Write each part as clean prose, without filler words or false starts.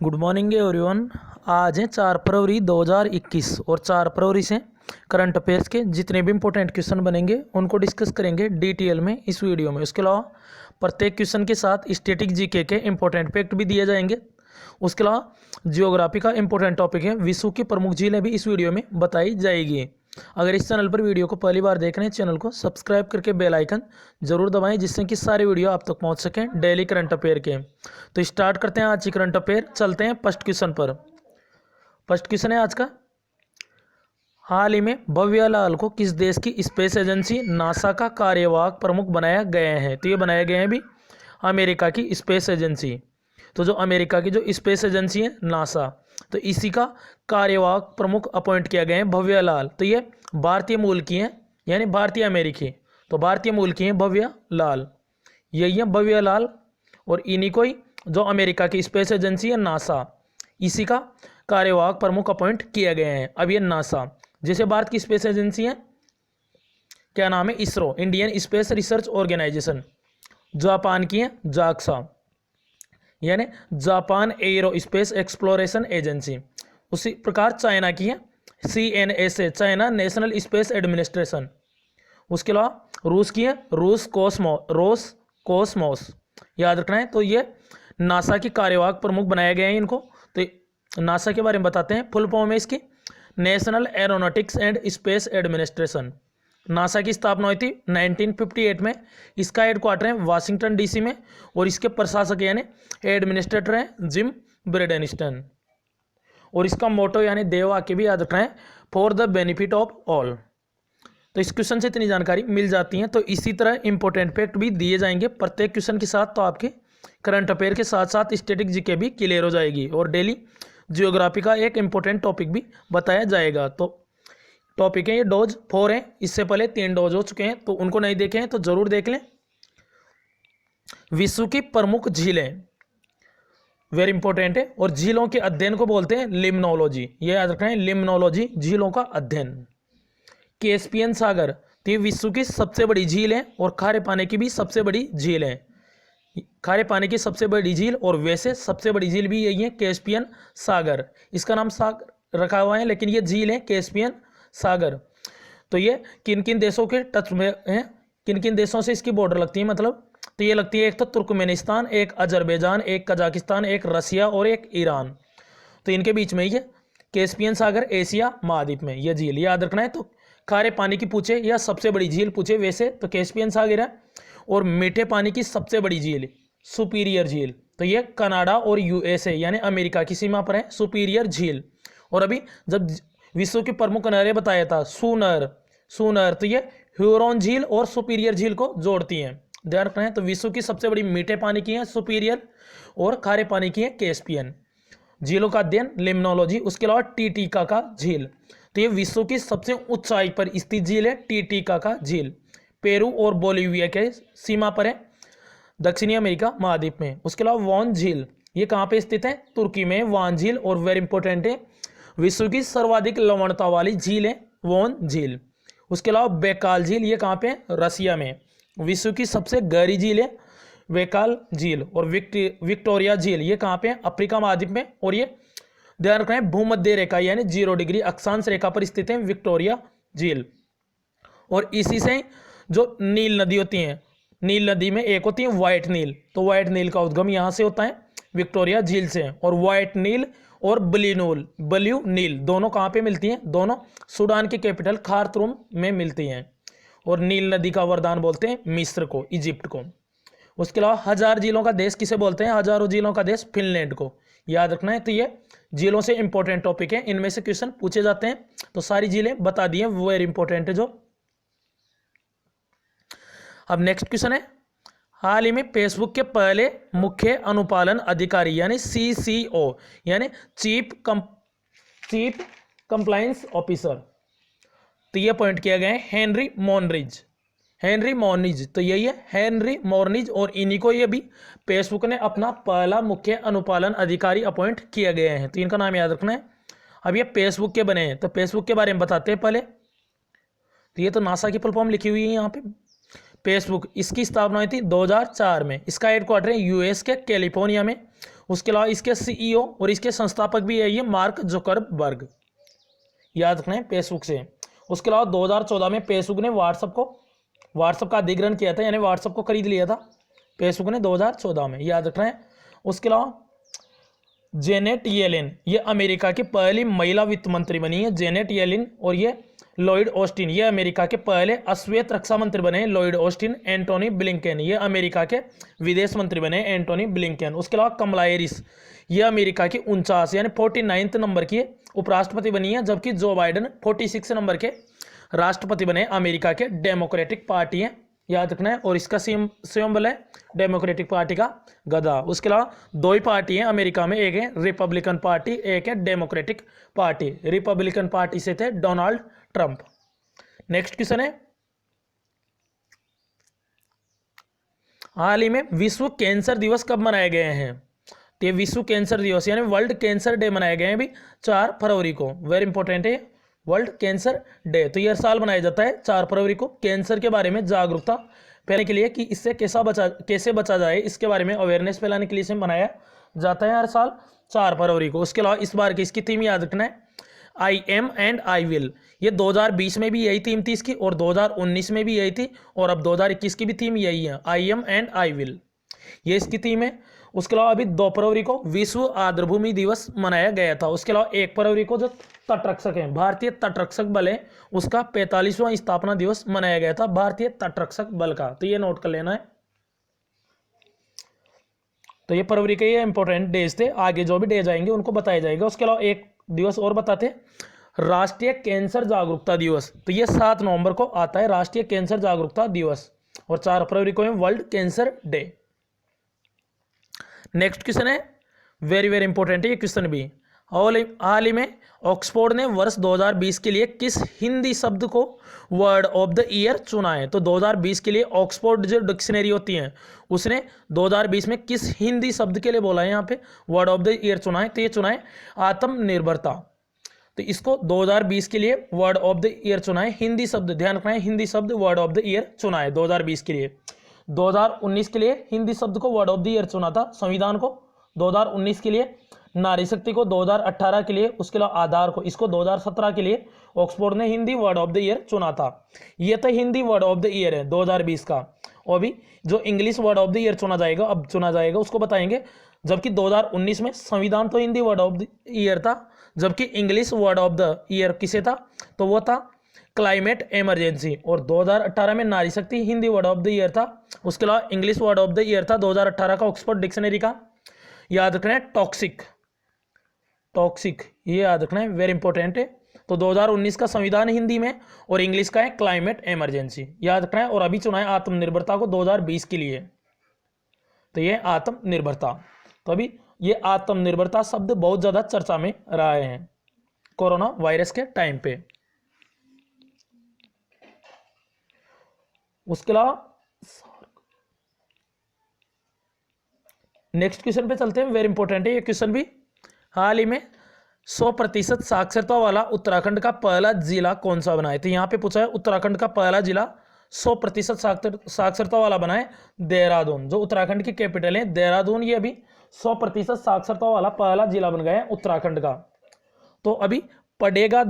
Good morning everyone. आज है 4 फरवरी 2021 और 4 फरवरी से करंट अफेयर्स के जितने भी इंपॉर्टेंट क्वेश्चन बनेंगे उनको डिस्कस करेंगे डिटेल में इस वीडियो में। उसके अलावा प्रत्येक क्वेश्चन के साथ स्टैटिक जीके के इंपॉर्टेंट फैक्ट भी दिए जाएंगे। उसके अलावा जियोग्राफी का इंपॉर्टेंट टॉपिक है विश्व की प्रमुख झीलें भी इस वीडियो में बताई जाएगी। अगर इस चैनल पर वीडियो को पहली बार देख रहे हैं, चैनल को सब्सक्राइब करके बेल आइकन जरूर दबाएं जिससे कि सारे वीडियो आप तक पहुंच सकें डेली करंट अफेयर के। तो स्टार्ट करते हैं आज की करंट अफेयर। चलते हैं फर्स्ट क्वेश्चन पर। फर्स्ट क्वेश्चन है आज का, हाल ही में भव्या लाल को किस देश की स्पेस एजेंसी नासा का कार्यवाहक प्रमुख बनाया गया है? तो ये बनाए गए हैं भी अमेरिका की स्पेस एजेंसी। तो जो अमेरिका की जो स्पेस एजेंसी है नासा, तो इसी का कार्यवाहक प्रमुख अपॉइंट किया गया है भव्या लाल। तो ये भारतीय मूल की हैं, यानी भारतीय अमेरिकी। तो भारतीय मूल की हैं भव्या लाल, यही है भव्या लाल। और इन्हीं को ही जो अमेरिका की स्पेस एजेंसी है नासा, इसी का कार्यवाहक प्रमुख अपॉइंट किया गया है। अब ये नासा, जैसे भारत की स्पेस एजेंसी है, क्या नाम है? ISRO, Indian space research organisation. Japan की है जाक्सा, यानी Japan aerospace exploration agency. उसी प्रकार चाइना की है CNSA, China national space administration. उसके अलावा रूस की है रूस कोसमोस, याद रखना है। तो ये नासा की कार्यवाहक प्रमुख बनाए गए हैं इनको। तो नासा के बारे में बताते हैं। फुल फॉर्म है इसकी national aeronautics and space administration. NASA की स्थापना हुई थी 1958 में। इसका हेडक्वार्टर है वाशिंगटन DC में और इसके प्रशासक यानी एडमिनिस्ट्रेटर हैं जिम ब्रेडेनस्टन। और इसका मोटो यानी देव वाक्य भी याद रखना है, for the benefit of all. तो इस क्वेश्चन से इतनी जानकारी मिल जाती है। तो इसी तरह इंपॉर्टेंट फैक्ट भी दिए जाएंगे प्रत्येक क्वेश्चन के साथ। तो आपके करंट अफेयर के साथ साथ स्टैटिक जीके भी क्लियर हो जाएगी और डेली जियोग्राफी का एक इंपॉर्टेंट टॉपिक भी बताया जाएगा। तो टॉपिक है ये डोज 4 है, इससे पहले 3 डोज हो चुके हैं, तो उनको नहीं देखे हैं तो जरूर देख लें। विश्व की प्रमुख झीलें, वेरी इंपॉर्टेंट है। और झीलों के अध्ययन को बोलते हैं लिम्नोलॉजी, ये याद रखना है, लिम्नोलॉजी, झीलों का अध्ययन। कैस्पियन सागर, तो ये विश्व की सबसे बड़ी झील है और खारे पानी की भी सबसे बड़ी झील है। खारे पानी की सबसे बड़ी झील और वैसे सबसे बड़ी झील भी यही है, कैस्पियन सागर। इसका नाम सागर रखा हुआ है लेकिन ये झील है कैस्पियन सागर। तो ये किन किन देशों के टच में है, किन किन देशों से इसकी बॉर्डर लगती है मतलब? तो ये लगती है एक तो तुर्कमेनिस्तान, एक अजरबैजान, एक कजाकिस्तान, एक रसिया और एक ईरान। तो इनके बीच में ही है कैस्पियन सागर, एशिया महाद्वीप में ये झील, याद रखना है। तो खारे पानी की पूछे या सबसे बड़ी झील पूछे वैसे तो कैस्पियन सागर है। और मीठे पानी की सबसे बड़ी झील सुपीरियर झील, तो ये कनाडा और USA यानी अमेरिका की सीमा पर है सुपीरियर झील। और अभी जब विश्व के प्रमुख नहरें बताया था सूनर, तो ये ह्यूरोन झील और सुपीरियर झील को जोड़ती हैं, ध्यान रखना है। तो विश्व की सबसे बड़ी मीठे पानी की है सुपीरियर और खारे पानी की है कैस्पियन। झीलों का अध्ययन लिम्नोलॉजी। उसके अलावा टिटिका का झील, तो ये विश्व की सबसे ऊंचाई पर स्थित झील है टिटिका का झील। पेरू और बोलिविया के सीमा पर है दक्षिणी अमेरिका महाद्वीप में। उसके अलावा वॉन झील, ये कहाँ पे स्थित है? तुर्की में वॉन झील। और वेरी इंपॉर्टेंट है, विश्व की सर्वाधिक लवणता वाली झील है वॉन झील। उसके अलावा बैकाल झील, ये कहाँ पे है? रसिया में। विश्व की सबसे गहरी झील है बैकाल झील। और विक्टोरिया झील, ये कहाँ पे है? अफ्रीका महाद्वीप में। और ये ध्यान रखना है भूमध्य रेखा यानी 0 डिग्री अक्षांश रेखा पर स्थित है विक्टोरिया झील। और इसी से जो नील नदी होती है, नील नदी में एक होती है व्हाइट नील, तो व्हाइट नील का उद्गम यहाँ से होता है विक्टोरिया झील से। और व्हाइट नील और ब्लू नील दोनों कहाँ पे मिलती हैं? दोनों सूडान की कैपिटल खार्तूम में मिलती हैं। और नील नदी का वरदान बोलते हैं मिस्र को, इजिप्ट को। उसके अलावा 1000 झीलों का देश किसे बोलते हैं? हजारों झीलों का देश फिनलैंड को, याद रखना है। तो ये झीलों से इंपॉर्टेंट टॉपिक है, इनमें से क्वेश्चन पूछे जाते हैं। तो सारी झीलें बता दी हैं, वेरी इंपॉर्टेंट है जो। अब नेक्स्ट क्वेश्चन है, हाल ही में फेसबुक के पहले मुख्य अनुपालन अधिकारी यानी CCO यानी चीफ कंप्लायंस ऑफिसर, तो ये अपॉइंट किया गया है हेनरी मोर्निज। तो यही है हेनरी मोर्निज। और इन्हीं को ये भी फेसबुक ने अपना पहला मुख्य अनुपालन अधिकारी अपॉइंट किया गया है। तो इनका नाम याद रखना है। अब ये फेसबुक के बने हैं, तो फेसबुक के बारे में बताते हैं पहले। तो ये तो नासा की फुल फॉर्म लिखी हुई है यहाँ पे। फेसबुक, इसकी स्थापना हुई थी 2004 में। इसका हेडक्वार्टर है US के कैलिफोर्निया में। उसके अलावा इसके सीईओ और इसके संस्थापक भी है ये मार्क जुकरबर्ग, याद रखना है फेसबुक से। उसके अलावा 2014 में फेसबुक ने व्हाट्सएप का अधिग्रहण किया था, यानी व्हाट्सएप को खरीद लिया था फेसबुक ने 2014 में, याद रखना है। उसके अलावा जेनेट येलेन, ये अमेरिका की पहली महिला वित्त मंत्री बनी है जेनेट येलेन, और ये लॉयड ऑस्टिन, ये अमेरिका के पहले अश्वेत रक्षा मंत्री बने लॉयड ऑस्टिन। एंटोनी ब्लिंकन, ये अमेरिका के विदेश मंत्री बने एंटोनी ब्लिंकन। उसके अलावा कमला हैरिस, ये अमेरिका की 49 यानी 49 नंबर की उपराष्ट्रपति बनी है, जबकि जो बाइडन 46 नंबर के राष्ट्रपति बने अमेरिका के डेमोक्रेटिक पार्टी है, याद रखना है। और इसका सिंबल है डेमोक्रेटिक पार्टी का गधा। उसके अलावा दो ही पार्टी हैं अमेरिका में, एक है रिपब्लिकन पार्टी, एक है डेमोक्रेटिक पार्टी। रिपब्लिकन पार्टी से थे डोनाल्ड ट्रंप। नेक्स्ट क्वेश्चन है, हाल ही में विश्व कैंसर दिवस कब मनाए गए हैं? तो ये विश्व कैंसर दिवस यानी वर्ल्ड कैंसर डे मनाए गए हैं अभी 4 फरवरी को। वेरी इंपॉर्टेंट है वर्ल्ड कैंसर डे। तो ये हर साल मनाया जाता है 4 फरवरी को, कैंसर के बारे में जागरूकता फैलाने के लिए कि इससे कैसे बचा जाए, इसके बारे में अवेयरनेस फैलाने के लिए इसे मनाया जाता है हर साल 4 फरवरी को। उसके अलावा इस बार की इसकी थीम याद रखना है, I am and I will. ये 2020 में भी यही थीम थी इसकी, और 2019 में भी यही थी, और अब 2021 की भी थीम यही है, I am and I will, ये इसकी थीम है। उसके अलावा अभी 2 फरवरी को विश्व आर्द्रभूमि दिवस मनाया गया था। उसके अलावा 1 फरवरी को जो तटरक्षक हैं, भारतीय तटरक्षक बल है, उसका 45वां स्थापना दिवस मनाया गया था भारतीय तटरक्षक बल का। तो ये नोट कर लेना है। तो ये फरवरी के ये इंपॉर्टेंट डेज थे, आगे जो भी डेज आएंगे उनको बताया जाएगा। उसके अलावा एक दिवस और बताते हैं, राष्ट्रीय कैंसर जागरूकता दिवस। तो ये 7 नवंबर को आता है राष्ट्रीय कैंसर जागरूकता दिवस, और 4 फरवरी को है world cancer day. Next question है, वेरी वेरी इंपॉर्टेंट है ये क्वेश्चन भी। हाल ही में ऑक्सफोर्ड ने वर्ष 2020 के लिए किस हिंदी शब्द को वर्ड ऑफ द ईयर चुना है? तो 2020 के लिए ऑक्सफोर्ड जो डिक्शनरी होती है उसने 2020 में किस हिंदी शब्द के लिए बोला है, यहाँ पे वर्ड ऑफ द ईयर चुना है, तो ये चुना है आत्मनिर्भरता। तो इसको 2020 के लिए वर्ड ऑफ द ईयर चुना है हिंदी शब्द, ध्यान रखना है हिंदी शब्द वर्ड ऑफ द ईयर चुना है 2020 के लिए। 2019 के लिए हिंदी शब्द को वर्ड ऑफ द ईयर चुना था संविधान को 2019 के लिए, नारी शक्ति को 2018 के लिए, उसके अलावा आधार को इसको 2017 के लिए ऑक्सफोर्ड ने Hindi word of the year चुना था। ये तो Hindi word of the year है 2020 का। और भी जो English word of the year चुना जाएगा, अब चुना जाएगा उसको बताएंगे। जबकि 2019 में संविधान तो Hindi word of the year था, जबकि English word of the year किसे था, तो वो था क्लाइमेट इमरजेंसी। और 2018 में नारी शक्ति Hindi word of the year था। उसके अलावा English word of the year था 2018 का ऑक्सफोर्ड डिक्शनरी का, याद रखना है टॉक्सिक, ये याद रखना है, वेरी इंपॉर्टेंट है। तो 2019 का संविधान हिंदी में, और इंग्लिश का है क्लाइमेट इमरजेंसी, याद रखना है। और अभी चुना है आत्मनिर्भरता को 2020 के लिए, तो ये आत्मनिर्भरता। तो अभी ये आत्मनिर्भरता शब्द बहुत ज्यादा चर्चा में रहे हैं कोरोना वायरस के टाइम पे। उसके अलावा नेक्स्ट क्वेश्चन पे चलते हैं, वेरी इंपॉर्टेंट है ये क्वेश्चन भी। हाल ही में 100% साक्षरता वाला उत्तराखंड का पहला जिला कौन सा बना है? तो यहाँ पे पूछा है उत्तराखंड का पहला जिला 100% साक्षरता वाला बना है देहरादून, जो उत्तराखंड की कैपिटल है देहरादून। ये अभी 100% साक्षरता वाला पहला जिला बन गया है उत्तराखंड का। तो अभी पढ़ेगा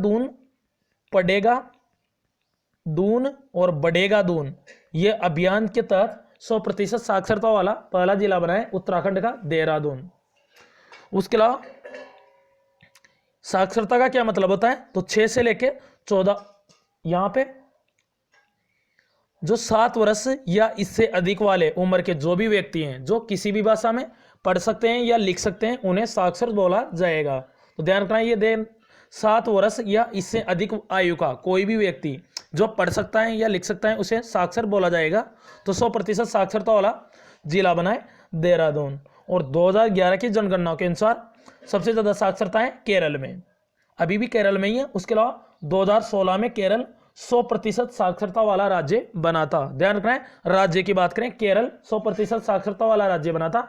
दून और बढ़ेगा दून, ये अभियान के तहत 100% साक्षरता वाला पहला जिला बना है उत्तराखंड का देहरादून। उसके अलावा साक्षरता का क्या मतलब होता है, तो 6 से लेके 14, यहां पे जो 7 वर्ष या इससे अधिक वाले उम्र के जो भी व्यक्ति हैं जो किसी भी भाषा में पढ़ सकते हैं या लिख सकते हैं, उन्हें साक्षर बोला जाएगा। तो ध्यान रखना, ये 7 वर्ष या इससे अधिक आयु का कोई भी व्यक्ति जो पढ़ सकता है या लिख सकता है उसे साक्षर बोला जाएगा। तो 100% साक्षरता वाला जिला बना है देहरादून। और 2011 की जनगणना के अनुसार सबसे ज़्यादा साक्षरता है केरल में, अभी भी केरल में ही है। उसके अलावा 2016 में केरल 100% साक्षरता वाला राज्य बना था। ध्यान रखना है, राज्य की बात करें, केरल 100% साक्षरता वाला राज्य बना था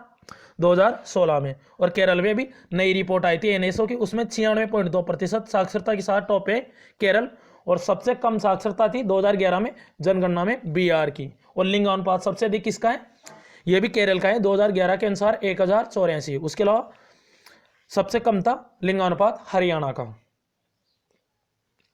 2016 में। और केरल में भी नई रिपोर्ट आई थी NSO की, उसमें 96.2% साक्षरता के साथ टॉप है केरल। और सबसे कम साक्षरता थी 2011 में जनगणना में बिहार की। और लिंग अनुपात सबसे अधिक किसका है, ये भी केरल का है 2011 के अनुसार 1084। उसके अलावा सबसे कम था लिंगानुपात हरियाणा का।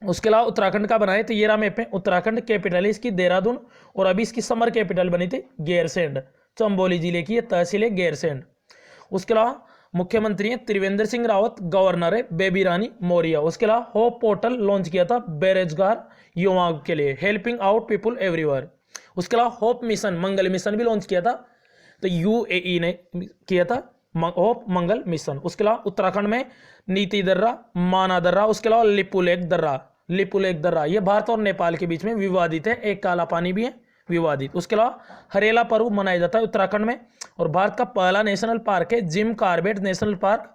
उसके अलावा उत्तराखंड का बनाए तो ये रहा मैप में, उत्तराखंड कैपिटल है इसकी देहरादून, और अभी इसकी समर कैपिटल बनी थी गैरसैंण, चंबोली जिले की ये तहसील है गैरसैंण। उसके अलावा मुख्यमंत्री हैं त्रिवेंद्र सिंह रावत, गवर्नर है बेबी रानी मौर्य। उसके अलावा होप पोर्टल लॉन्च किया था बेरोजगार युवाओं के लिए, हेल्पिंग आउट पीपुल एवरीवेयर। उसके अलावा होप मिशन, मंगल मिशन भी लॉन्च किया था, तो यूएई ने किया था होप मंगल मिशन। उसके अलावा उत्तराखंड में नीति दर्रा, माना दर्रा, उसके अलावा लिपुलेख दर्रा, लिपुलेख दर्रा ये भारत और नेपाल के बीच में विवादित है, एक काला पानी भी है विवादित। उसके अलावा हरेला पर्व मनाया जाता है उत्तराखंड में, और भारत का पहला नेशनल पार्क है जिम कार्बेट नेशनल पार्क,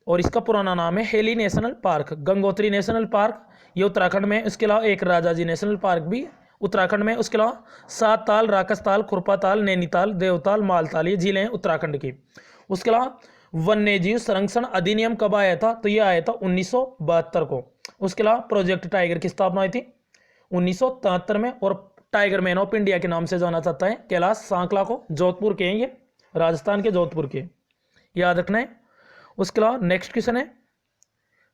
और इसका पुराना नाम है heli national park. Gangotri national park ये उत्तराखंड में। उसके अलावा एक राजाजी नेशनल पार्क भी उत्तराखंड में। उसके अलावा सात ताल, राकसताल, खुरपाताल, नैनीताल, देवताल, मालताल ये जिले हैं उत्तराखंड की। उसके अलावा वन्यजीव संरक्षण अधिनियम कब आया था, तो ये आया था 1972 को। उसके अलावा प्रोजेक्ट टाइगर की स्थापना हुई थी 1973 में, और टाइगर मैन ऑफ इंडिया के नाम से जाना जाता है कैलाश सांकला को, जोधपुर के हैं ये, राजस्थान के जोधपुर के, याद रखना है। उसके अलावा नेक्स्ट क्वेश्चन है,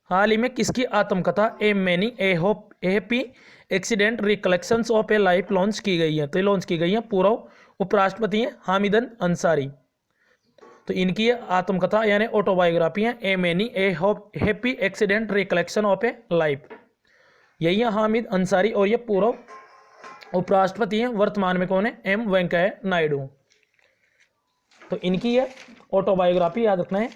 हाल ही में किसकी आत्मकथा ए many a hope happy accident recollections of A life launch की गई है, तो लॉन्च की गई है पूर्व उपराष्ट्रपति हैं हामिदन अंसारी। तो इनकी ये आत्मकथा यानी ऑटोबायोग्राफी है ए many a hope happy accident recollection of A life, यही है हामिद अंसारी, और ये पूर्व उपराष्ट्रपति हैं, वर्तमान में कौन है, एम वेंकैया नायडू। तो इनकी ये ऑटोबायोग्राफी याद रखना है,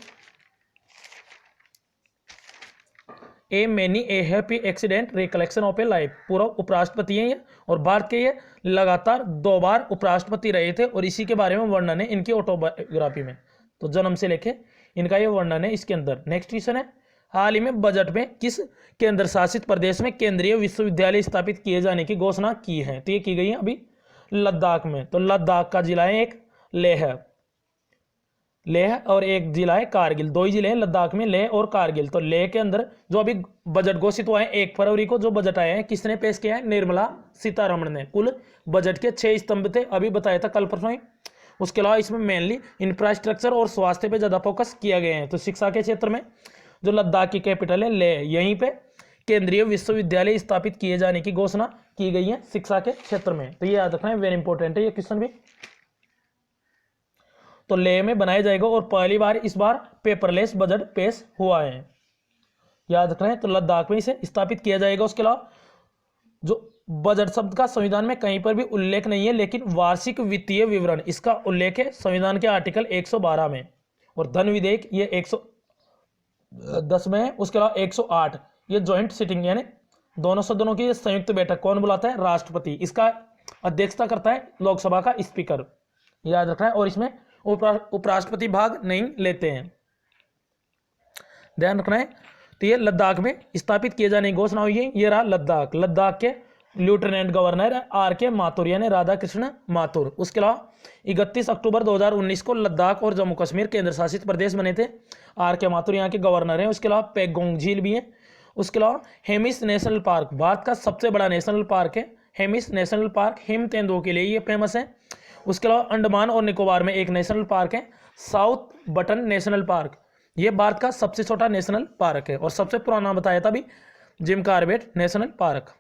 ए many a happy accident recollection of A life, पूर्व उपराष्ट्रपति हैं ये, और भारत के ये लगातार 2 बार उपराष्ट्रपति रहे थे, और इसी के बारे में वर्णन है इनकी ऑटोबायोग्राफी में। तो जन्म से लेके इनका ये वर्णन है इसके अंदर। नेक्स्ट क्वेश्चन है, हाल ही में बजट में किस केंद्र शासित प्रदेश में केंद्रीय विश्वविद्यालय स्थापित किए जाने की घोषणा की है, तो ये की गई है अभी लद्दाख में। तो लद्दाख का जिला है एक लेह और एक जिला है कारगिल, 2 ही जिले हैं लद्दाख में, लेह और कारगिल। तो लेह के अंदर जो अभी बजट घोषित हुआ है 1 फरवरी को, जो बजट आया है किसने पेश किया है, निर्मला सीतारमण ने। कुल बजट के 6 स्तंभ थे, अभी बताया था कल परसों ही। उसके अलावा इसमें मेनली इंफ्रास्ट्रक्चर और स्वास्थ्य पे ज़्यादा फोकस किया गया है। तो शिक्षा के क्षेत्र में जो लद्दाख की कैपिटल है लेह, यहीं पे केंद्रीय विश्वविद्यालय स्थापित किए जाने की घोषणा की गई है शिक्षा के क्षेत्र में। तो ये याद रखना है, वेरी इंपॉर्टेंट है ये क्वेश्चन भी। तो लेह में बनाया जाएगा, और पहली बार इस बार पेपरलेस बजट पेश हुआ है, याद रखना है। तो लद्दाख में इसे स्थापित किया जाएगा। उसके अलावा जो बजट शब्द का संविधान में कहीं पर भी उल्लेख नहीं है, लेकिन वार्षिक वित्तीय विवरण इसका उल्लेख है संविधान के आर्टिकल 112 में, और धन विधेयक ये 110 में है। उसके अलावा 108 ये ज्वाइंट सिटिंग यानी दोनों सदनों की संयुक्त बैठक कौन बुलाता है, राष्ट्रपति। इसका अध्यक्षता करता है लोकसभा का स्पीकर, याद रखना है। और इसमें उपराष्ट्रपति भाग नहीं लेते हैं, ध्यान रखना है। तो ये लद्दाख में स्थापित किए जाने की घोषणा हुई है। ये रहा लद्दाख, लद्दाख के लेफ्टिनेंट गवर्नर RK माथुर यानी राधा कृष्ण माथुर। उसके अलावा 31 अक्टूबर 2019 को लद्दाख और जम्मू कश्मीर केंद्र शासित प्रदेश बने थे। RK माथुर यहाँ के गवर्नर हैं। उसके अलावा पेगोंग झील भी है। उसके अलावा हेमिस नेशनल पार्क भारत का सबसे बड़ा नेशनल पार्क है। हेमिस नेशनल पार्क हिम तेंदुओं के लिए ये फेमस है। उसके अलावा अंडमान और निकोबार में एक नेशनल पार्क है, साउथ बटन नेशनल पार्क, ये भारत का सबसे छोटा नेशनल पार्क है। और सबसे पुराना बताया था अभी जिम कार्बेट नेशनल पार्क।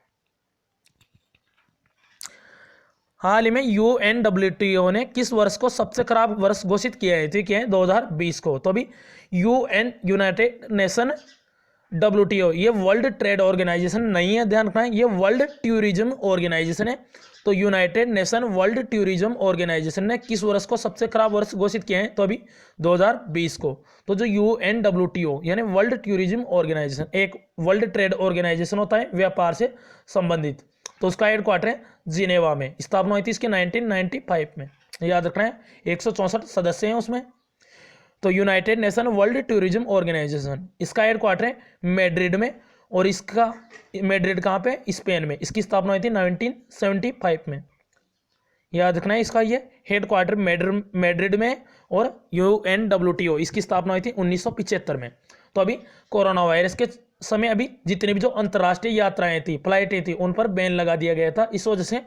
हाल ही में UNWTO ने किस वर्ष को सबसे खराब वर्ष घोषित किया है, तो क्या है 2020 को। तो अभी यूनाइटेड नेशन WTO ये वर्ल्ड ट्रेड ऑर्गेनाइजेशन नहीं है, ध्यान रखना है, ये वर्ल्ड टूरिज्म ऑर्गेनाइजेशन है। तो united nation world tourism organisation ने किस वर्ष को सबसे खराब वर्ष घोषित किया है, तो अभी 2020 को। तो जो UNWTO यानी वर्ल्ड टूरिज्म ऑर्गेनाइजेशन एक वर्ल्ड ट्रेड ऑर्गेनाइजेशन होता है व्यापार से संबंधित, तो उसका हेडक्वार्टर है जिनेवा में। स्थापना हुई थी इसके 1995 में, याद रखना है। 164 सदस्य हैं उसमें। तो united nation world tourism organisation इसका हेडक्वार्टर है मैड्रिड में, और इसका मैड्रिड कहाँ पे, स्पेन में। इसकी स्थापना हुई थी 1975 में, याद रखना है। इसका ये हेडक्वार्टर मैड्रिड में, और UNWTO इसकी स्थापना हुई थी 1975 में। तो अभी कोरोना वायरस के समय अभी जितनी भी जो अंतर्राष्ट्रीय यात्राएं थी, फ्लाइटें थी, उन पर बैन लगा दिया गया था। इस वजह से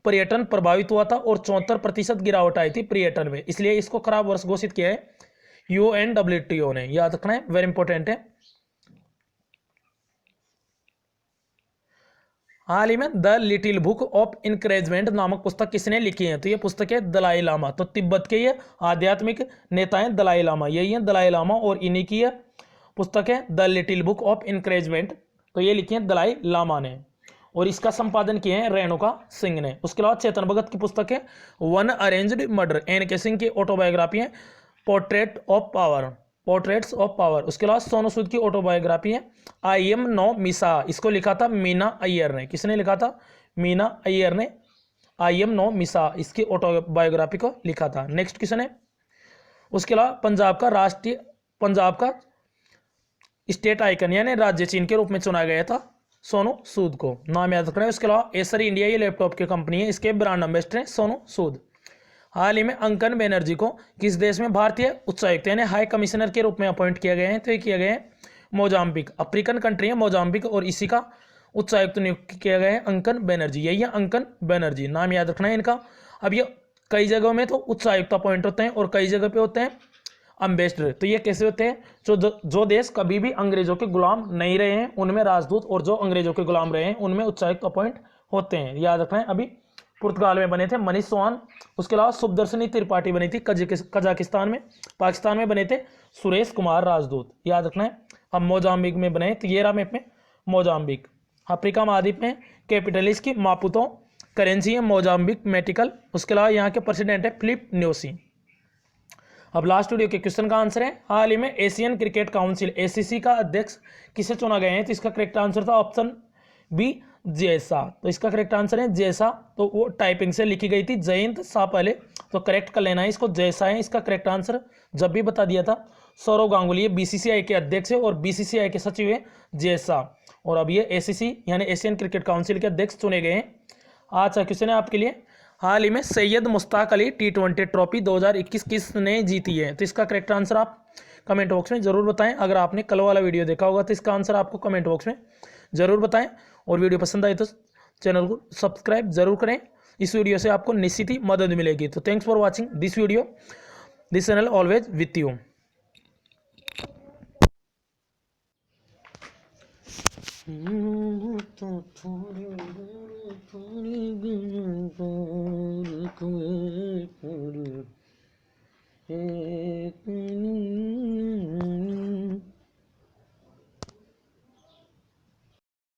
पर्यटन प्रभावित हुआ था और 74% गिरावट आई थी पर्यटन में, इसलिए इसको खराब वर्ष घोषित किया है UNWTO ने। याद रखना है, वेरी इंपॉर्टेंट है। हाल ही में the little book of encouragement नामक पुस्तक किसने लिखी है? तो ये पुस्तक है दलाई लामा। तो तिब्बत के ये आध्यात्मिक नेता हैं दलाई लामा, यही है दलाई लामा, और इन्हीं की यह पुस्तक है the little book of encouragement. तो ये लिखी है दलाई लामा ने, और इसका संपादन किए हैं रेणुका सिंह ने। उसके अलावा चेतन भगत की पुस्तक है one arranged murder, NK Singh की ऑटोबायोग्राफी है पोर्ट्रेट्स ऑफ पावर। उसके अलावा सोनू सूद की ऑटोबायोग्राफी है आई एम नो मिसा, इसको लिखा था मीना अय्यर ने। किसने लिखा था? मीना अय्यर ने आई एम नो मिसा इसकी ऑटोबायोग्राफी को लिखा था। नेक्स्ट क्वेश्चन है, उसके अलावा पंजाब का स्टेट आइकन यानी राज्य चिन्ह के रूप में चुना गया था सोनू सूद को, नाम याद रखना है। उसके अलावा एसर इंडिया ये लैपटॉप की कंपनी है, इसके ब्रांड एम्बेसडर हैं सोनू सूद। हाल ही में अंकन बनर्जी को किस देश में भारतीय उच्चायुक्त यानी हाई कमिश्नर के रूप में अपॉइंट किया गया है? तो ये किया गया है मोजाम्बिक, अफ्रीकन कंट्री है मोजाम्बिक, और इसी का उच्चायुक्त नियुक्त किया गया है अंकन बनर्जी। यही है अंकन बनर्जी, नाम याद रखना है इनका। अब ये कई जगहों में तो उच्चायुक्त अपॉइंट होते हैं और कई जगह पे होते हैं अम्बेसडर। तो ये कैसे होते हैं? जो देश कभी भी अंग्रेजों के गुलाम नहीं रहे हैं उनमें राजदूत, और जो अंग्रेजों के गुलाम रहे हैं उनमें उच्चायुक्त अपॉइंट होते हैं। याद रखना है। अभी पुर्तगाल में बने थे मनीष चौहान, उसके अलावा सुखदर्शनी त्रिपाठी बनी थी कजाकिस्तान में। पाकिस्तान में बने थे सुरेश कुमार राजदूत, याद रखना है। अब मोजाम्बिक में बने तो ये रहा मैप में मोजाम्बिक। अफ्रीका महाद्वीप में कैपिटल इसकी मापुतो, करेंसी है मोजाम्बिक मेटिकल। उसके अलावा यहाँ के प्रेसिडेंट है फिलिप न्यूसी। अब लास्ट वीडियो के क्वेश्चन का आंसर है, हाल ही में एशियन क्रिकेट काउंसिल ACC का अध्यक्ष किसे चुना गया है? तो इसका करेक्ट आंसर था ऑप्शन बी जैसा। तो इसका करेक्ट आंसर है जैसा। तो वो टाइपिंग से लिखी गई थी जयंत शाह पहले, तो करेक्ट कर लेना है इसको, जैसा है इसका करेक्ट आंसर। जब भी बता दिया था। सौरव गांगुली BCCI के अध्यक्ष है और BCCI के सचिव है जैसा, और अब ये ACC यानी एशियन क्रिकेट काउंसिल के अध्यक्ष चुने गए हैं। आज का क्वेश्चन है आपके लिए, हाल ही में सैयद मुश्ताक अली T20 ट्रॉफी 2021 किसने जीती है? तो इसका करेक्ट आंसर आप कमेंट बॉक्स में जरूर बताएं। अगर आपने कल वाला वीडियो देखा होगा तो इसका आंसर आपको कमेंट बॉक्स में जरूर बताएं, और वीडियो पसंद आए तो चैनल को सब्सक्राइब जरूर करें। इस वीडियो से आपको निश्चित ही मदद मिलेगी। तो thanks for watching this video, this channel always with you.